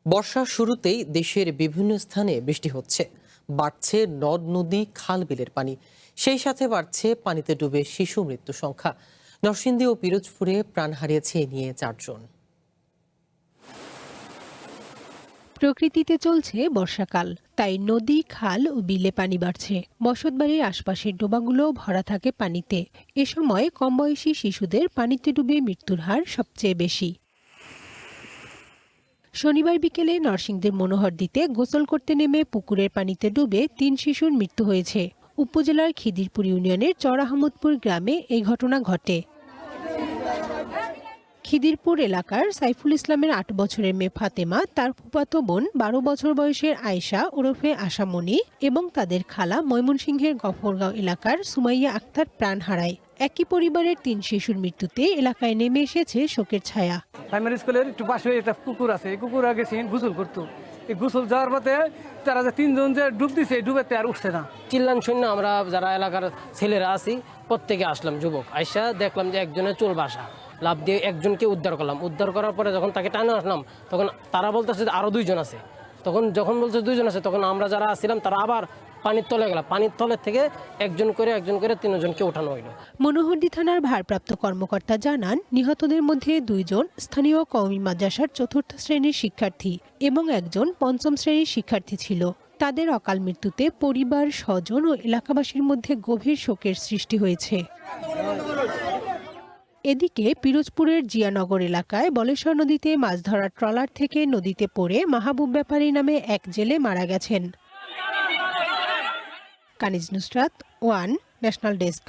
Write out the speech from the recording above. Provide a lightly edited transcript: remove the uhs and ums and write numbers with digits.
বর্ষার শুরুতেই দেশের বিভিন্ন স্থানে বৃষ্টি হচ্ছে, বাড়ছে নদ নদী খাল বিলের পানি, সেই সাথে বাড়ছে পানিতে ডুবে শিশু মৃত্যু সংখ্যা। নরসিংদী ও পিরোজপুরে প্রাণ হারিয়েছে এ নিয়ে 4 জন। প্রকৃতিতে চলছে বর্ষাকাল, তাই নদী খাল ও বিলে পানি বাড়ছে। বসতবাড়ির আশপাশের ডোবাগুলো ভরা থাকে পানিতে। এ সময় কম বয়সী শিশুদের পানিতে ডুবে মৃত্যুর হার সবচেয়ে বেশি। শনিবার বিকেলে নরসিংদীর মনোহরদীতে গোসল করতে নেমে পুকুরের পানিতে ডুবে 3 শিশুর মৃত্যু হয়েছে। উপজেলার খিদিরপুর ইউনিয়নের চড়াহামদপুর গ্রামে এই ঘটনা ঘটে। খিদিরপুর এলাকার সাইফুল ইসলামের 8 বছরের মেয়ে ফাতেমা, তার ফুফাতো বোন 12 বছর বয়সের আয়েশা ওরফে আশামণি এবং তাদের খালা ময়মনসিংহের গফরগাঁও এলাকার সুমাইয়া আক্তার প্রাণ হারায়। একই পরিবারের 3 শিশুর মৃত্যুতে এলাকায় নেমে এসেছে শোকের ছায়া। প্রাইমারি স্কুলের একটু পাশে একটা পুকুর আছে, এই পুকুর আগে গোসল করতো। এই গোসল যাওয়ার পথে তারা যে 3 জন যে ডুব দিছে, ডুবেতে আর উঠছে না। চিল্লান শূন্য আমরা যারা এলাকার ছেলেরা আছি প্রত্যেকে আসলাম, যুবক আইসা দেখলাম যে একজনের চুল বাসা, লাভ দিয়ে একজনকে উদ্ধার করলাম। উদ্ধার করার পরে যখন তাকে টানে আসলাম, তখন তারা বলতেছে যে আরো 2 জন আছে। যখন বলছে 2 জন আছে, তখন আমরা যারা আসছিলাম তারা আবার পানির তলে গেলাম। পানির তলের থেকে একজন করে 3 জনকে উঠানো হইলো। মনোহরদী থানার ভারপ্রাপ্ত কর্মকর্তা জানান, নিহতদের মধ্যে 2 জন স্থানীয় কওমি মাদ্রাসার 4র্থ শ্রেণীর শিক্ষার্থী এবং একজন 5ম শ্রেণীর শিক্ষার্থী ছিল। তাদের অকাল মৃত্যুতে পরিবার, স্বজন ও এলাকাবাসীর মধ্যে গভীর শোকের সৃষ্টি হয়েছে। এদিকে পিরোজপুরের জিয়ানগর এলাকায় বলেশ্বর নদীতে মাছ ধরার ট্রলার থেকে নদীতে পড়ে মাহবুব ব্যাপারী নামে এক জেলে মারা গেছেন। কানিজ নুসরাত, ওয়ান, ন্যাশনাল ডেস্ক।